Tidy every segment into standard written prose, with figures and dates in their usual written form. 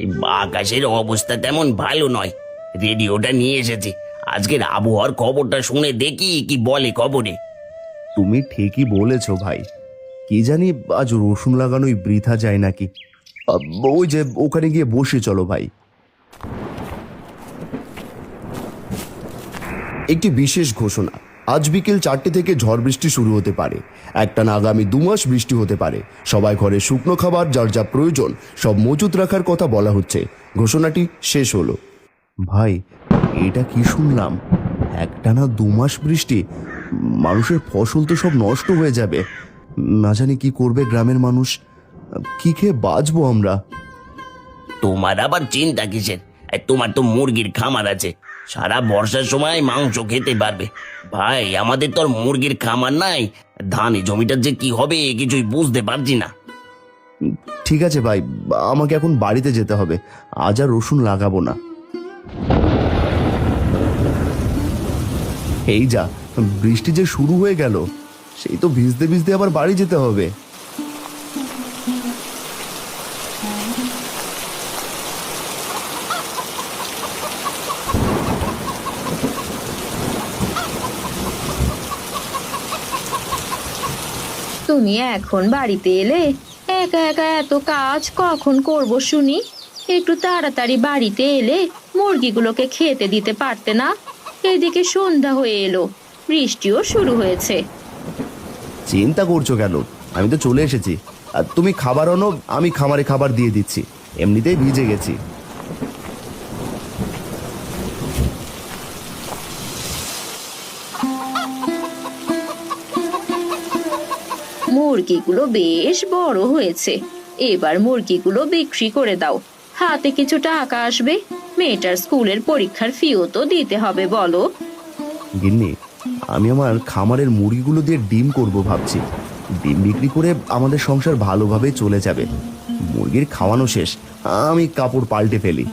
এই আকাশের অবস্থা তেমন ভালো নয়। রেডিওটা নিয়ে এসেছি, আজকের আবহাওয়ার খবরটা শুনে দেখি কি বলে খবরে। তুমি ঠিকই বলেছো ভাই। কি জানি আজ রসুন লাগানোই বৃথা যায় নাকি। আহ, ওই যে ওখানে গিয়ে বসে চলো ভাই। একটি বিশেষ ঘোষণা। আজ বিকেল 4টে থেকে ঝড় বৃষ্টি শুরু হতে পারে। একটানা আগামী 2 মাস বৃষ্টি হতে পারে। সবাই ঘরে শুকনো খাবার যার যা প্রয়োজন সব মজুত রাখার কথা বলা হচ্ছে। ঘোষণাটি শেষ হলো। ভাই, এটা কি শুনলাম? একটানা 2 মাস বৃষ্টি! মানুষের ফসল তো সব নষ্ট হয়ে যাবে। না জানি কি করবে গ্রামের মানুষ। কি খেয়ে বাঁচবো আমরা? তোমার আবার চিন্তা কিসের? তোমার তো মুরগির খামার আছে, সারা বর্ষার সময় মাংস খেতে পারবে। ভাই, আমাদের তো আর মুরগির খামার নাই। ধানে জমিটার যে কি হবে কিছুই বুঝতে পারছি না। ঠিক আছে ভাই, আমাকে এখন বাড়িতে যেতে হবে। আজ আর রসুন লাগাবো না। এই যা, বৃষ্টি যে শুরু হয়ে গেল, সেই তো ভিজতে ভিজতে আবার বাড়ি যেতে হবে। তুমি এখন বাড়িতে এলে? একা একা এত কাজ কখন করব শুনি? একটু তাড়াতাড়ি বাড়িতে এলে মুরগিগুলোকে খেতে দিতে পারতে না? এদিকে সন্ধ্যা হয়ে এলো, বৃষ্টিও শুরু হয়েছে। চিন্তা করছো কেন? আমি তো চলে এসেছি। আর তুমি খাবার আনো, আমি খামারে খাবার দিয়ে দিচ্ছি। এমনিতেই ভিজে গেছি। মুরগিগুলো বেশ বড় হয়েছে, এবার মুরগিগুলো বিক্রি করে দাও, হাতে কিছু টাকা আসবে। মেয়েটার স্কুলের পরীক্ষার ফিও তো দিতে হবে, বলো। গিন্নি, আমি আমার খামারের মুরগিগুলো দিয়ে ডিম করব ভাবছি। ডিম বিক্রি করে আমাদের সংসার ভালোভাবে চলে যাবে। মুরগির খাওয়ানো শেষ, আমি কাপড় পাল্টে ফেলি।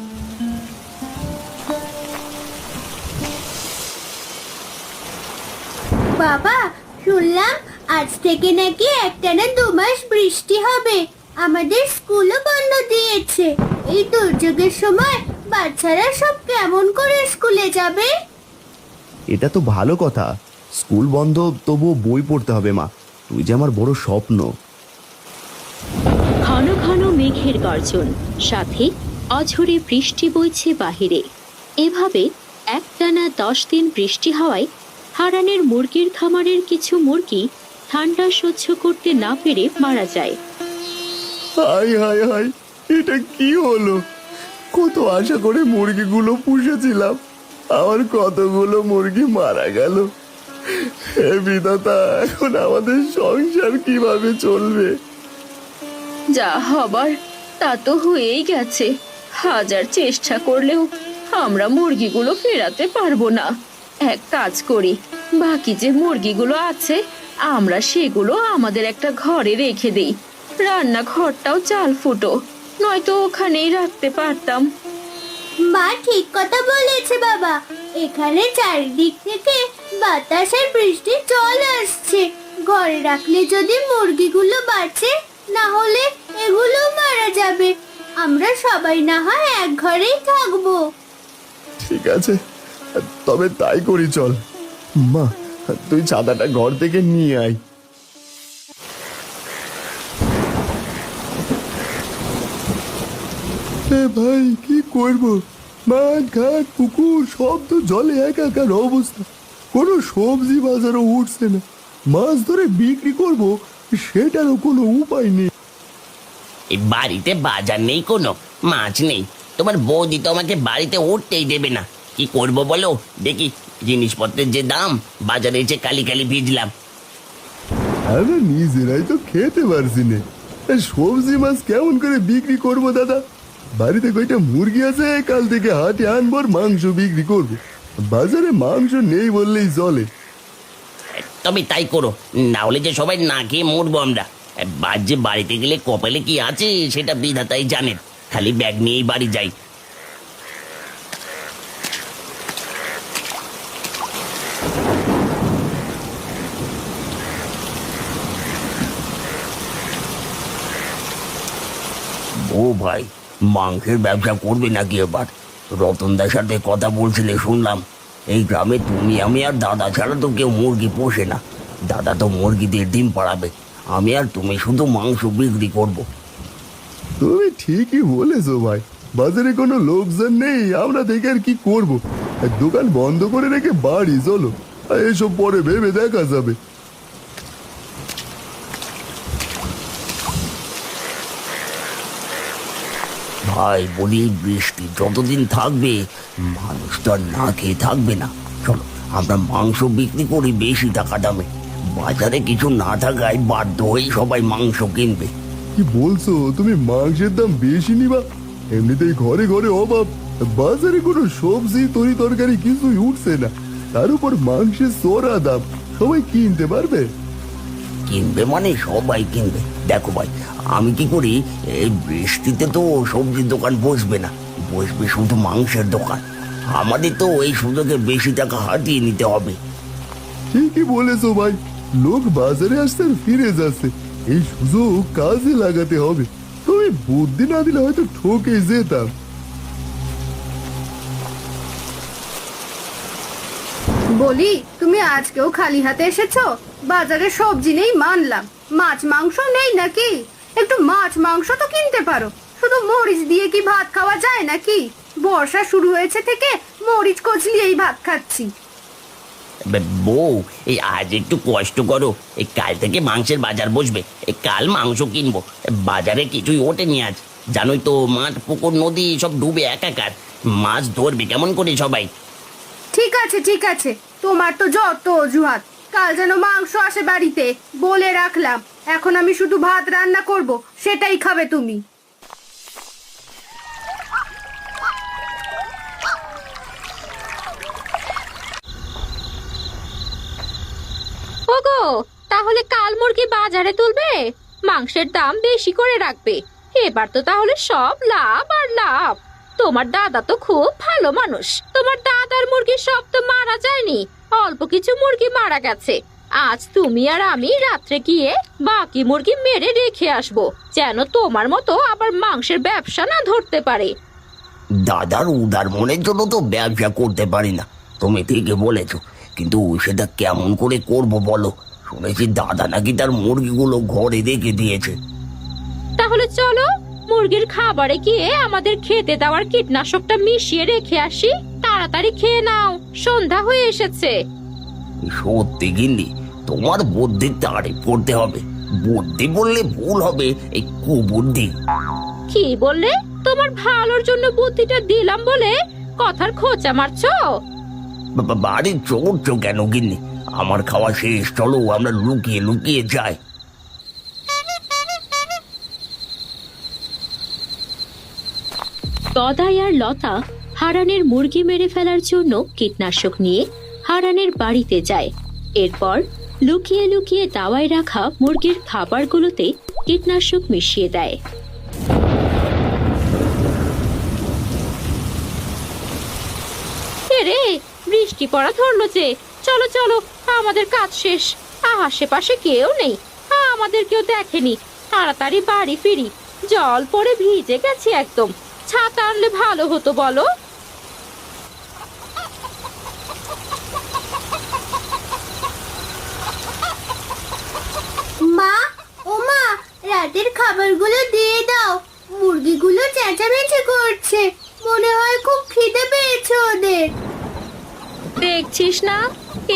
বাবা, শুনলাম আজ থেকে নাকি একটানা 2 মাস বৃষ্টি হবে। আমাদের স্কুলও বন্ধ দিয়েছে। এই দুর্যোগের সময় বাচ্চারা সব কেমন করে স্কুলে যাবে? এটা তো ভালো কথা। স্কুল বন্ধ, তবুও বই পড়তে হবে মা। তুই যে আমার বড় স্বপ্ন। ঘন ঘন মেঘের গর্জন, সাথে অঝরে বৃষ্টি বইছে বাহিরে। এভাবে একটানা 10 দিন বৃষ্টি হওয়ায় হারানের মুরগির খামারের কিছু মুরগি ঠান্ডা সহ্য করতে না পেরে মারা যায়। হাই হাই হাই, এটা কি হলো? কত আশা করে মুরগিগুলো পুষেছিলাম, আমার কতগুলো মুরগি মারা গেল। হে বিধাতা, এখন আমাদের সংসার কিভাবে চলবে? যা হবার তা তো হয়েই গেছে। হাজার চেষ্টা করলেও আমরা মুরগিগুলো ফেরাতে পারবো না। এক কাজ করি, বাকি যে মুরগিগুলো আছে আমরা সেগুলো আমাদের একটা ঘরে রেখে দেই। রান্নাঘরটাও চাল ফুটো, নয়তো ওখানেই রাখতে পারতাম। মা ঠিক কথা বলেছে বাবা। এখানে চারিদিক থেকে বাতাস আর বৃষ্টির জল আসছে। ঘরে রাখলে যদি মুরগিগুলো বাঁচে, না হলে এগুলো মারা যাবে। আমরা সবাই না হয় এক ঘরেই থাকবো। ঠিক আছে, তবে তাই করি চল। মা, তুই ছাতাটা ঘর থেকে নিয়ে আয়। ভাই, কি করব? মাঠ ঘাট পুকুর সব তো জলে একাকার অবস্থা। কোনো সবজি বাজারও উঠছে না। মাছ ধরে বিক্রি করব, সেটারও কোনো উপায় নেই। এই বাড়িতে বাজার নেই, কোনো মাছ নেই। তোমার বৌদি তো আমাকে বাড়িতে উঠতেই দেবে না। কি করব বলো দেখি? জিনিসপত্রের যে দাম, বাজারে এসে কালি কালি ভিজলাম। আমরা নিজেরাই তো খেতে পারছি না, সবজি মাছ কেমন করে বিক্রি করব দাদা? বাড়িতে কয়টা মুরগি আছে, কাল থেকে হাটে আনবো আর মাংস বিক্রি করবো। বাজারে মাংস নেই বললেই চলে। তবে তাই করো, না হলে যে সবাই না খেয়ে মরবো আমরা। যে বাড়িতে গেলে কপালে কি আছে সেটা বিধাতাই জানেন। খালি ব্যাগ নিয়েই বাড়ি যাই। ও ভাই, মাংসের ব্যবসা করবে নাকি এবার? রতনদার সাথে কথা বলছিলে শুনলাম। এই গ্রামে তুমি আমি আর দাদা ছাড়া তো কেউ মুরগি পোষে না। দাদা তো মুরগিদের ডিম পাড়াবে, আমি আর তুমি শুধু মাংস বিক্রি করব। তুমি ঠিকই বলেছো ভাই, বাজারে কোনো লোকজন নেই, আমরা দেখে আর কি করব। দোকান বন্ধ করে রেখে বাড়ি চলো, আর এসব পরে ভেবে দেখা যাবে। ভাই বলি, এই বৃষ্টি যতদিন থাকবে মানুষ তো আর না খেয়ে থাকবে না। চলো আমরা মাংস বিক্রি করি বেশি টাকা দামে। বাজারে কিছু না থাকায় বাধ্য হয়েই সবাই মাংস কিনবে। কি বলছো তুমি? মাংসের দাম বেশি নিবা? এমনিতেই ঘরে ঘরে অভাব, বাজারে কোনো সবজি তরি তরকারি কিছুই উঠছে না, তার উপর মাংসের চড়া দাম, সবাই কিনতে পারবে? কিনবে মানে সবাই কিনবে। দেখো ভাই, আমি কি করি, এই বৃষ্টিতে তো সবজির দোকান বসবে না, বসবে শুধু মাংসের দোকান। আমাদের তো এই সুযোগে বেশি টাকা হাতিয়ে নিতে হবে। ঠিকই বলেছো ভাই, লোক বাজারে আসতে আর ফিরে যাচ্ছে, এই সুযোগ কাজে লাগাতে হবে। তুমি বুদ্ধি না দিলে হয়তো ঠকে যেতাম। বলি, তুমি আজকেও খালি হাতে এসেছো? বাজারে সবজি নেই মানলাম, মাছ মাংস নেই নাকি? একটু মাছ মাংস তো কিনতে পারো। শুধু মরিচ দিয়ে কি ভাত খাওয়া যায় নাকি? বর্ষা শুরু হয়েছে থেকে মরিচ কচলিয়েই ভাত খাচ্ছি। বউ, এই আজ একটু কষ্ট করো, এই কাল থেকে মাংসের বাজার বসবে। এই কাল মাংস কিনবো। বাজারে কিছুই ওঠেনি আজ, জানোই তো, মাঠ পুকুর নদী সব ডুবে একাকার। মাছ ধরবে কেমন করে সবাই? ঠিক আছে ঠিক আছে, তোমার তো যত অজুহাত। কাল যেন মাংস আসে বাড়িতে, বলে রাখলাম। এখন আমি শুধু ভাত রান্না করব, সেটাই খাবে তুমি। ওগো, তাহলে কাল মুরগি বাজারে তুলবে, মাংসের দাম বেশি করে রাখবে। এবার তো তাহলে সব লাভ আর লাভ। তোমার দাদা তো খুব ভালো মানুষ। তোমার দাদার মুরগি সব তো মারা যায়নি, অল্প কিছু মুরগি মারা গেছে। আজ তুমি আর আমি রাত্রে গিয়ে বাকি মুরগি মেরে রেখে আসবো, যেন তোমার মতো আবার মাংসের ব্যবসা না ধরতে পারে। দাদার উদার মনের জন্য তো ব্যবসা করতে পারি না, তুমি ঠিকই বলেছো। কিন্তু সেটা কেমন করে করব বলো? শুনেছি দাদা নাকি তার মুরগিগুলো ঘরে রেখে দিয়েছে। তাহলে চলো মুরগির খাবারে গিয়ে আমাদের খেতে দেওয়ার কীটনাশকটা মিশিয়ে রেখে আসি। তাড়াতাড়ি খেয়ে নাও, সন্ধ্যা হয়ে এসেছে। সত্যি গিন্নি, তোমার বুদ্ধির তারিফ করতে হবে। বুদ্ধি বললে ভুল হবে, এই কুবুদ্ধি। কি বললে? তোমার ভালোর জন্য বুদ্ধিটা দিলাম বলে কথার খোঁচা মারছো? বাড়ি চড়ছো কেন গিন্নি? আমার খাওয়া শেষ, চলো আমরা লুকিয়ে লুকিয়ে যাই। গদাই আর লতা হারানের মুরগি মেরে ফেলার জন্য কীটনাশক নিয়ে হারানের বাড়িতে যায়। এরপর লুকিয়ে লুকিয়ে দাওয়ায় রাখা মুরগির খাবারগুলোতে কীটনাশক মিশিয়ে দেয়। রে, বৃষ্টি পড়া ধরলো যে। চলো চলো, আমাদের কাজ শেষ। আশেপাশে কেউ নেই, আমাদের কেউ দেখেনি। তাড়াতাড়ি বাড়ি ফিরি, জল পড়ে ভিজে গেছি একদম। ছাতা আনলে ভালো হতো বলো। মা, ও মা, রাতের খাবারগুলো দিয়ে দাও। মুরগিগুলো চেঁচামেচি করছে, মনে হয় খুব খিদে পেয়েছে ওদের। দেখছিস না,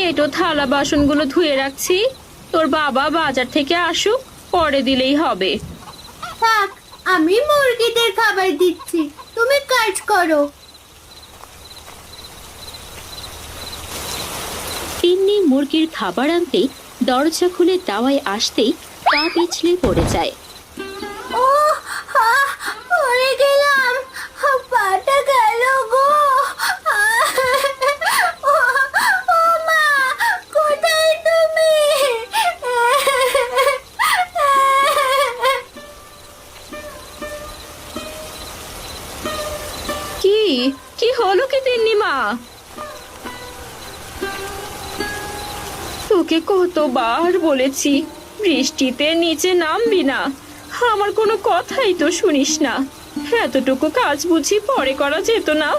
এটো থালা বাসনগুলো ধুয়ে রাখছি। তোর বাবা বাজার থেকে আসুক, পরে দিলেই হবে। থাক, আমি মুরগিদের খাবার দিচ্ছি, তুমি কাজ করো। তিন্নি মুরগির খাবার আনতেই দরজা খুলে দাওয়ায় আসতেই পা পিছলে পড়ে যায়। ও, পড়ে গেলাম, পাটা গেল গো। ও মা, কোথায় তুমি? কি কি হলো কি তিন্নি মা? তোকে কতবার বলেছি বৃষ্টিতে নিচে নামবি না, আমার কোনো কথাই তো শুনিস না। এতটুকু কাজ বুঝি পরে করা যেত না?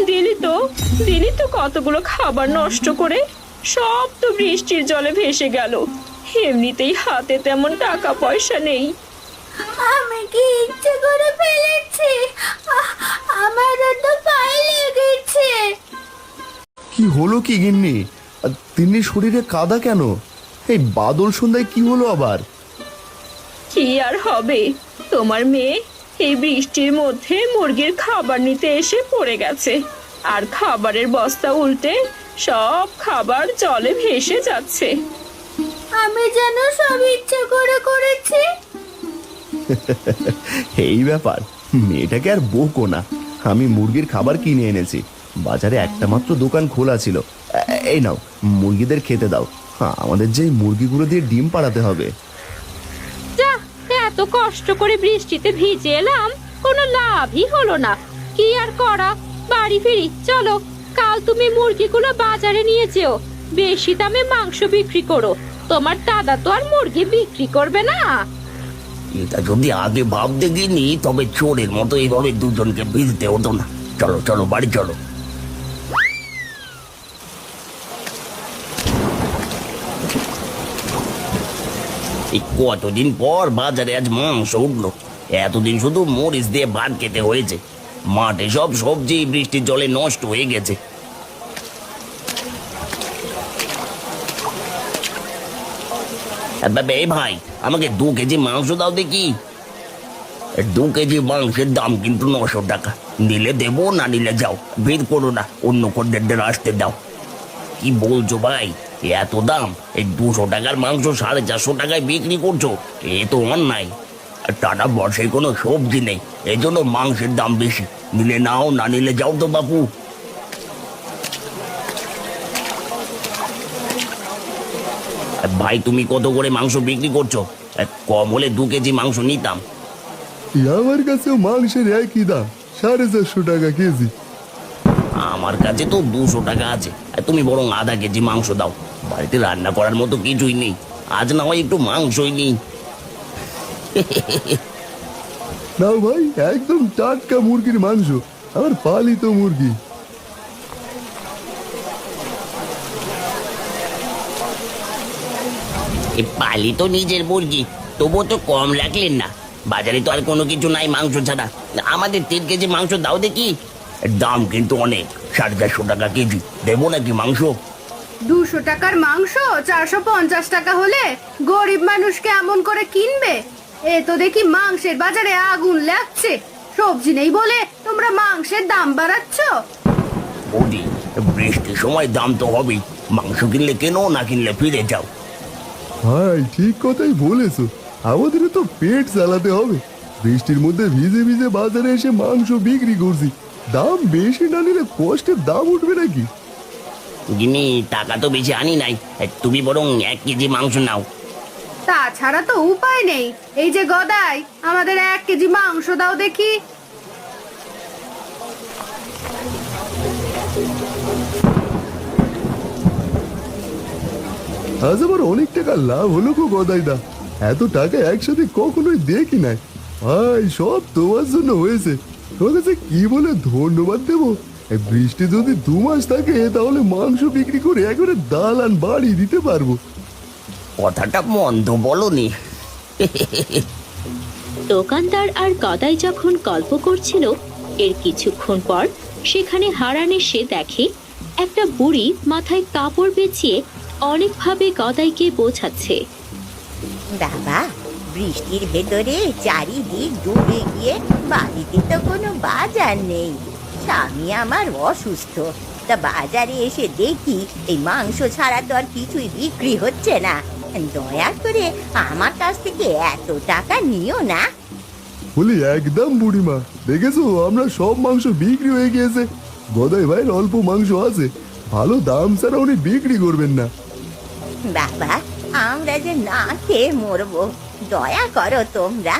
দিলি তো কতগুলো খাবার নষ্ট করে। সব তো বৃষ্টির জলে ভেসে গেল। এমনিতেই হাতে তেমন টাকা পয়সা নেই। আমি কি ইচ্ছে করে ফেলেছি? আমারও তো পায়ে লেগেছে। কি হলো কি গিন্নি? আর তিন্নির শরীরে কাদা কেন? এই বাদল সন্ধ্যায় কি হলো আবার? কি আর হবে, তোমার মেয়ে এই বৃষ্টির মধ্যে মুরগির খাবার নিতে এসে পড়ে গেছে। আর খাবারের বস্তা উল্টে সব খাবার জলে ভেসে যাচ্ছে। আমি যেন সব ইচ্ছে করে করেছি। এই ব্যাপার, মেয়েটাকে আর বকো না। আমি মুরগির খাবার কিনে এনেছি। বাজারে একটা মাত্র দোকান খোলা ছিল। এই নাও, মুরগিদের খেতে দাও। আমাদের যে এই মুরগিগুলো দিয়ে ডিম পাড়াতে হবে। যা, এত কষ্ট করে বৃষ্টিতে ভিজে এলাম, কোনো লাভই হলো না। কি আর করা, বাড়ি ফিরি চলো। কাল তুমি মুরগিগুলো বাজারে নিয়ে যেও, বেশি দামে মাংস বিক্রি করো। তোমার দাদা তো আর মুরগি বিক্রি করবে না। এটা যদি আগে ভাবতে গিনি, তবে চোরের মতো এইভাবে দুজনকে ভিজতে হতো না। চলো চলো, বাড়ি চলো। এই কতদিন পর বাজারে আজ মাংস উঠলো। এতদিন শুধু মরিচ দিয়ে ভাত খেতে হয়েছে। মাঠে সব সবজি বৃষ্টির জলে নষ্ট হয়ে গেছে। এই ভাই, আমাকে 2 কেজি মাংস দাও দেখি। 2 কেজি মাংসের দাম কিন্তু 900 টাকা। নিলে দেবো, না নিলে যাও। ভিড় করো না, অন্য খদ্দেরদের আসতে দাও। কি বলছো ভাই, এত দাম? এই 200 টাকার মাংস 450 টাকায় বিক্রি করছো? এ তো অন্যায়। আর টানা বর্ষায় কোনো সবজি নেই, এই জন্য মাংসের দাম বেশি। নিলে নাও, না নিলে যাও তো বাপু। ভাই, তুমি কত করে মাংস বিক্রি করছো? কম হলে 2 কেজি মাংস নিতাম। আমার কাছেও মাংসের একই দাম, 450 টাকা কেজি। আমার কাছে তো 200 টাকা আছে। তুমি বরং আধা কেজি মাংস দাও। বাড়িতে রান্না করার মতো কিছুই নেই। আজ না হয় একটু মাংসই নেই। নাও ভাই, একদম টাটকা মুরগির মাংস, আমার পালিত মুরগি। পালি তো নিজের মুরগি, তবুও তো কম রাখলেন না। বাজারে তো আর কোনো কিছু নাই মাংস ছাড়া। আমাদের 3 কেজি মাংস দাও দেখি। দাম কিন্তু অনেক, 450 টাকা কেজি। দেবো নাকি মাংস? 200 টাকার মাংস 450 টাকা হলে গরিব মানুষ কেমন করে কিনবে? এ তো দেখি মাংসের বাজারে আগুন লাগছে। সবজি নেই বলে তোমরা মাংসের দাম বাড়াচ্ছ। বৌদি, বৃষ্টির সময় দাম তো হবেই। মাংস কিনলে কেনো, না কিনলে ফিরে যাও। ভাই, ঠিক কথাই বলেছো। আমাদেরও তো পেট চালাতে হবে। বৃষ্টির মধ্যে ভিজে ভিজে বাজারে এসে মাংস বিক্রি করছি। দাম বেশি না নিলে কষ্টের দাম উঠবে নাকি? যিনি টাকা তো বেশি আনি নাই। তুমি বরং 1 কেজি মাংস নাও। তাছাড়া তো উপায় নেই। এই যে গদাই, আমাদের 1 কেজি মাংস দাও দেখি। আজ আমার অনেক টাকা লাভ হলো গো গদাইদা। এত টাকা একসাথে কখনোই দেখি নাই। ভাই, সব তোমার জন্য হয়েছে। তোমার কাছে কি বলে ধন্যবাদ দেবো? এই বৃষ্টি যদি 2 মাস থাকে, তাহলে মাংস বিক্রি করে একবারে দালান বাড়ি দিতে পারবো। কথাটা মন্দ বলনি। দোকানদার আর গদাই যখন গল্প করছিল, এর কিছুক্ষণ পর সেখানে হারান এসে দেখে একটা বুড়ি মাথায় কাপড় পেঁচিয়ে অনেকভাবে গদাইকে বোঝাচ্ছে। বাবা, বৃষ্টির ভেতরে চারিদিক ডুবে গিয়ে বাড়িতে তো কোনো বাজার নেই। স্বামী আমার অসুস্থ, তা বাজারে এসে দেখি এই মাংস ছাড়া তো আর কিছুই বিক্রি হচ্ছে না। দয়া করে আমার কাছ থেকে এত টাকা নিও না। বলি, একদম বুড়িমা, দেখেছো আমরা সব মাংস বিক্রি হয়ে গিয়েছে। গদাই ভাইয়ের অল্প মাংস আছে, ভালো দাম ছাড়া উনি বিক্রি করবেন না। বাবা, আমরা যে না খেয়ে মরবো, দয়া করো তোমরা।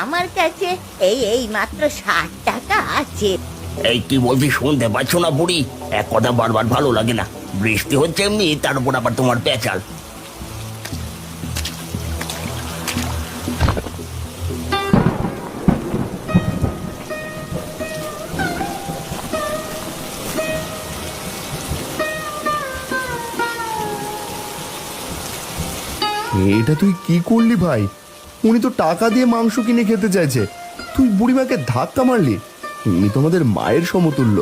আমার কাছে এই মাত্র 60 টাকা আছে। এই কি বলছি শুনতে পাচ্ছ না বুড়ি? এক কথা বারবার ভালো লাগে না। বৃষ্টি হচ্ছে এমনি, তার উপর আবার তোমার পেঁচাল। এটা তুই কি করলি ভাই? উনি তো টাকা দিয়ে মাংস কিনে খেতে চাইছে, তুই বুড়িমাকে ধাক্কা মারলি। উনি তো আমাদের মায়ের সমতুল্য।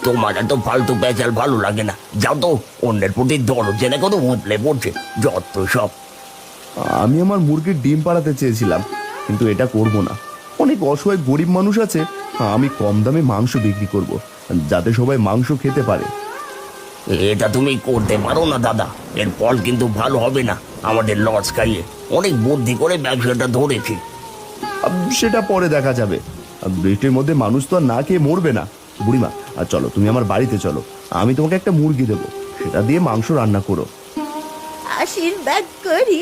তোমার এত ফালতু পেঁচাল ভালো লাগে না, যাও তো। অন্যের প্রতি দরদ জেনে কত উতলে পড়ছে, যত সব। আমি আমার মুরগির ডিম পাড়াতে চেয়েছিলাম, কিন্তু এটা করব না। অনেক অসহায় গরিব মানুষ আছে, আমি কম দামে মাংস বিক্রি করব, যাতে সবাই মাংস খেতে পারে। এটা তুমি করতে পারো না দাদা, এর ফল কিন্তু ভালো হবে না। আমাদের লস খাইয়ে অনেক বুদ্ধি করে ব্যবসাটা ধরেছি। সেটা পরে দেখা যাবে। বৃষ্টির মধ্যে মানুষ তো আর না খেয়ে মরবে না। বুড়িমা, আর চলো, তুমি আমার বাড়িতে চলো, আমি তোমাকে একটা মুরগি দেবো, সেটা দিয়ে মাংস রান্না করো। আশীর্বাদ করি,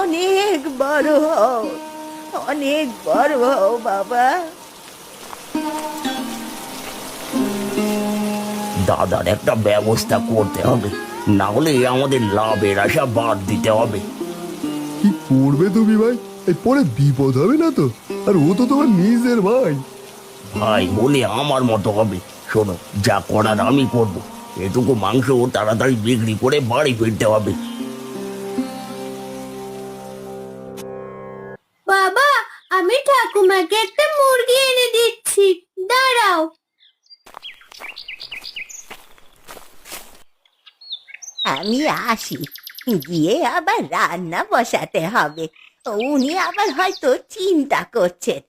অনেক বড় হও, অনেক বড় হও বাবা। দাদার একটা ব্যবস্থা করতে হবে, না হলে আমাদের লাভের আশা বাদ দিতে হবে। কি করবে তুমি ভাই? পরে বিপদ হবে না তো? আর ও তো তোমার নিজের ভাই। ভাই বলে আমার মতো হবে। শোনো, যা করার আমি করব। এটুকু মাংস তাড়াতাড়ি বিক্রি করে বাড়ি ফিরতে হবে। বাবা, আমি ঠাকুমাকে একটা মুরগি এনে দিচ্ছি, দাঁড়াও। আমি আসি, গিয়ে আবার রান্না বসাতে হবে। উনি আবার হয়তো চিন্তা করছেন।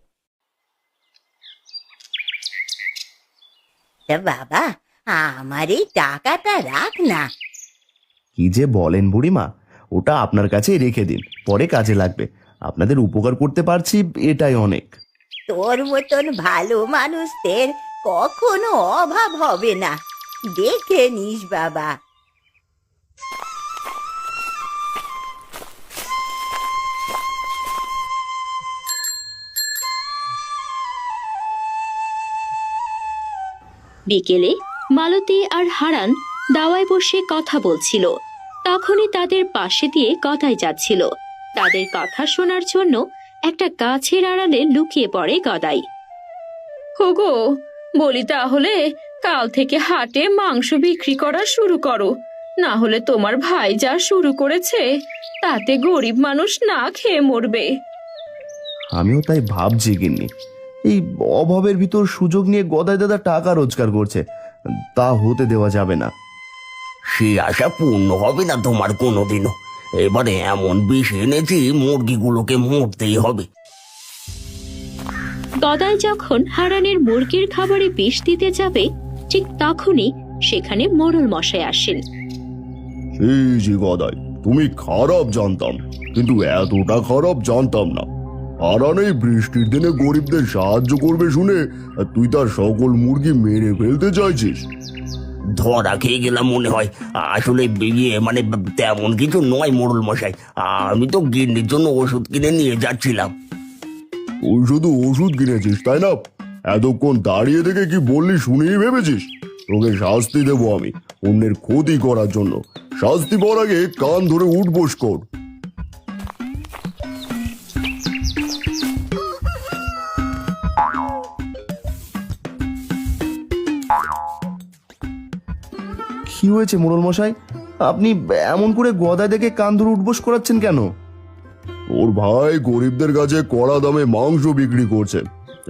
তা বাবা, আমার এই টাকাটা রাখ না। কি যে বলেন বুড়িমা, ওটা আপনার কাছেই রেখে দিন, পরে কাজে লাগবে। আপনাদের উপকার করতে পারছি, এটাই অনেক। তোর মতন ভালো মানুষদের কখনো অভাব হবে না, দেখে নিস বাবা। বিকেলে মালতী আর হারান দাওয়ায় বসে কথা বলছিল। তখনই তাদের পাশে দিয়ে গদাই যাচ্ছিল। তাদের কথা শোনার জন্য একটা গাছের আড়ালে লুকিয়ে পড়ে গদাই। ওগো, বলি তাহলে কাল থেকে হাটে মাংস বিক্রি করা শুরু করো, না হলে তোমার ভাই যা শুরু করেছে তাতে গরিব মানুষ না খেয়ে মরবে। আমিও তাই ভাবছি গিন্নি, এই অভাবের ভিতর সুযোগ নিয়ে গদাই দাদা টাকা রোজগার করছে, তা হতে দেওয়া যাবে না। সে আশা পূর্ণ হবে না তোমার কোনোদিনও। এবারে এমন বিষ এনেছি, মুরগিগুলোকে মরতেই হবে। গদাই যখন হারানের মুরগির খাবারে বিষ দিতে যাবে, ঠিক তখনই সেখানে মোড়ল মশাই আসেন। এই যে গদাই, তুমি খারাপ জানতাম, কিন্তু এতটা খারাপ জানতাম না। হারান এই বৃষ্টির দিনে গরিবদের সাহায্য করবে শুনে তুই তার সকল মুরগি মেরে ফেলতে চাইছিস। ধরা খেয়ে গেলাম মনে হয়। আসলে মানে তেমন কিছু নয় মোড়ল মশাই, আমি তো গিন্নির জন্য ওষুধ কিনে নিয়ে যাচ্ছিলাম। তুই শুধু ওষুধ কিনেছিস তাই না? এতক্ষণ দাঁড়িয়ে থেকে কি বললি শুনেই ভেবেছিস? তোকে শাস্তি দেবো আমি, অন্যের ক্ষতি করার জন্য। শাস্তি পাওয়ার আগে কান ধরে উঠবোস কর। কি হয়েছে মোড়ল মশাই? আপনি এমন করে গদাই দেখে কান ধরে উঠবোস করাচ্ছেন কেন? ওর ভাই গরিবদের কাছে কড়া দামে মাংস বিক্রি করছে,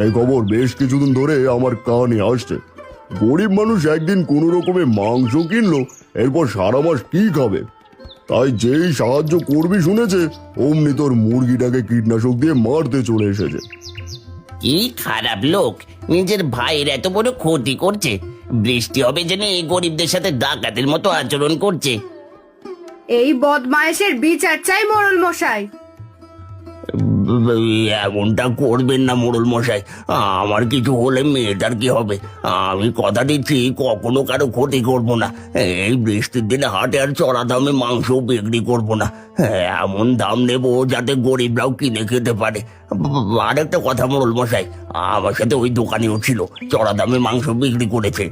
এই খবর বেশ কিছুদিন ধরে আমার কানে আসছে। গরিব মানুষ একদিন কোনো রকমে মাংস কিনলো, এরপর সারা মাস কি খাবে? তাই যেই সাহায্য করবি শুনেছে, অমনি তোর মুরগিটাকে কীটনাশক দিয়ে মারতে চলে এসেছে। কি খারাপ লোক, নিজের ভাইয়ের এত বড় ক্ষতি করছে। বৃষ্টি হবে জেনে এই গরিবদের সাথে ডাকাতের মতো আচরণ করছে। এই বদমায়েশের বিচার চাই মোড়ল মশাই। এমনটা করবেন না মোড়ল মশাই, আমার কিছু হলে মেয়েটার কি হবে? আমি কথা দিচ্ছি কখনো কারো ক্ষতি করব না। এই বৃষ্টির দিনে হাটে আর চড়া দামে মাংস বিক্রি করব না। এমন দাম নেব যাতে গরিবরাও কিনে খেতে পারে। আর একটা কথা মোড়ল মশাই, আমার সাথে ওই দোকানেও ছিল, চড়া দামে মাংস বিক্রি করেছে।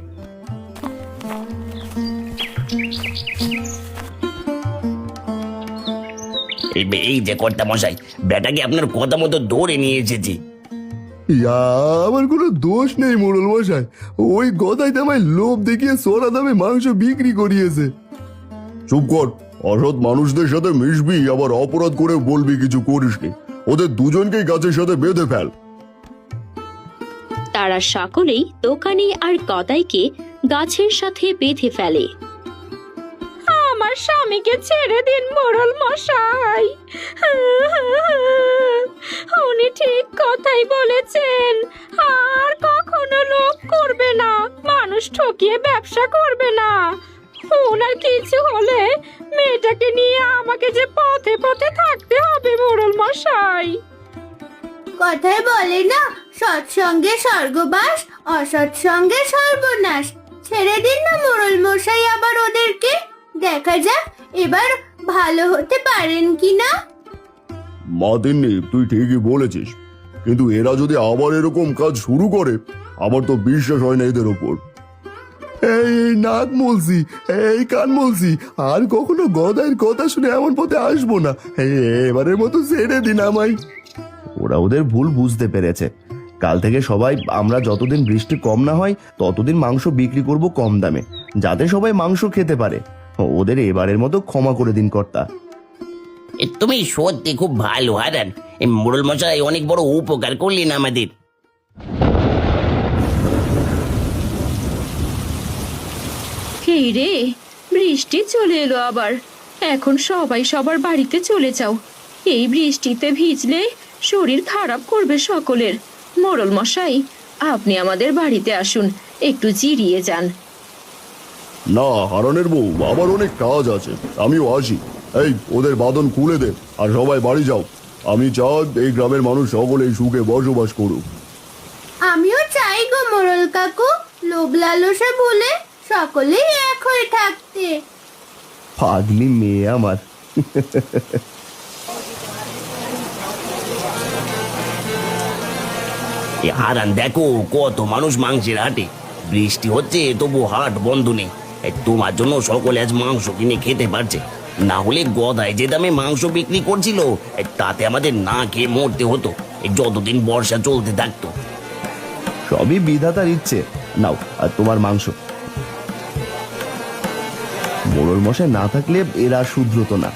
এই যে কর্তা মশাই, বেটাকে আপনার কথা মতো ধরে নিয়ে এসেছি। আমার কোনো দোষ নেই মোড়ল মশাই, ওই গদাই আমায় লোভ দেখিয়ে সোনা দামে মাংস বিক্রি করিয়েছে। চুপ কর, অসৎ মানুষদের সাথে মিশবি আবার অপরাধ করে বলবি কিছু করিসনি। ওদের দুজনকেই গাছের সাথে বেঁধে ফেল। তারা সকলেই দোকানি আর গদাইকে গাছের সাথে বেঁধে ফেলে। আমার স্বামীকে ছেড়ে দিন মোড়ল মশাই, উনি ঠিক কথাই বলেছেন। আর কখনো লোভ করবে না, মানুষ ঠকিয়ে ব্যবসা করবে না। ওনার কিছু হলে মেয়েটাকে নিয়ে আমাকে যে পথে পথে থাকতে হবে মোড়ল মশাই। কথায় বলে না, সৎসঙ্গে স্বর্গবাস, অসৎ সঙ্গে সর্বনাশ। ছেড়ে দিন না মোড়ল মশাই আবার ওদেরকে, দেখা যাক এবার ভালো হতে পারেন কিনা। মা তিন্নি, তুই ঠিকই বলেছিস, কিন্তু এরা যদি আবার এরকম কাজ শুরু করে আমার তো বিশ্বাস হয় না এদের ওপর। এই নাক মলছি, এই কান মলছি, আর কখনো গদাইয়ের কথা শুনে এমন পথে আসবো না। এবারের মতো ছেড়ে দিন আমায়। ওরা ওদের ভুল বুঝতে পেরেছে। কাল থেকে সবাই আমরা যতদিন বৃষ্টি কম না হয় ততদিন মাংস বিক্রি করব কম দামে, যাতে সবাই মাংস খেতে পারে। ওদের এবারের মতো ক্ষমা করে দিন কর্তা। তুমি সত্যি খুব ভালো হারান। এই মোড়ল মশাই অনেক বড় উপকার করলেন আমাদের। এই রে, বৃষ্টি চলে এলো আবার। এখন সবাই সবার বাড়িতে চলে যাও। এই বৃষ্টিতে ভিজলে শরীর খারাপ করবে সকলের। মোড়ল মশাই, আপনি আমাদের বাড়িতে আসুন, একটু জিরিয়ে যান। না হারানের বউ, আমার অনেক কাজ আছে, আমিও আসি। এই ওদের বাঁধন খুলে দে আর সবাই বাড়ি যাও। আমি চাই এই গ্রামের মানুষ সকলেই সুখে বসবাস করুক। আমিও চাই গো মোড়ল কাকু, লোভ লালসা ভুলে সকলেই এক হয়ে থাকতে। পাগলি মেয়ে আমার। এই হারান দেখো, কত মানুষ মাংসের হাটে। বৃষ্টি হচ্ছে তবু হাট বন্ধ নেই। এই তোমার জন্য সকলে আজ মাংস কিনে খেতে পারছে। না হলে গদায় যে দামে মাংস বিক্রি করছিল, তাতে আমাদের না খেয়ে মরতে হতো যতদিন বর্ষা চলতে থাকতো। সবই বিধাতার ইচ্ছে। নাও আর তোমার মাংস। মোড়ল মশাই না থাকলে এরা শুধরতো না।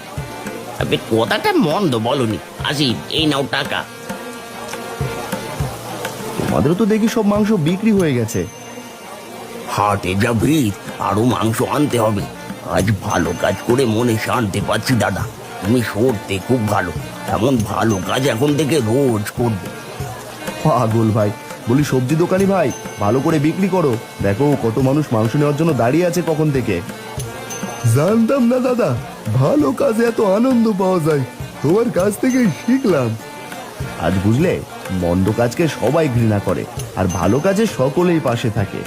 আবে কথাটা মন্দ বলনি। আসি, এই নাও টাকা। তোমাদেরও তো দেখি সব মাংস বিক্রি হয়ে গেছে। হাটে যা ভিড়, আরো মাংস আনতে হবে। আজ ভালো কাজ করে মনে শান্তি পাচ্ছি দাদা। তুমি সত্যি খুব ভালো। এমন ভালো কাজ এখন থেকে রোজ করবে। পাগল ভাই, বলি সবজি দোকানি ভাই, ভালো করে বিক্রি করো। দেখো কত মানুষ মাংস নেওয়ার জন্য দাঁড়িয়ে আছে কখন থেকে। জানতাম না দাদা, ভালো কাজে এত আনন্দ পাওয়া যায়। তোমার কাছ থেকেই শিখলাম। আজ বুঝলে, মন্দ কাজকে সবাই ঘৃণা করে আর ভালো কাজে সকলেই পাশে থাকে।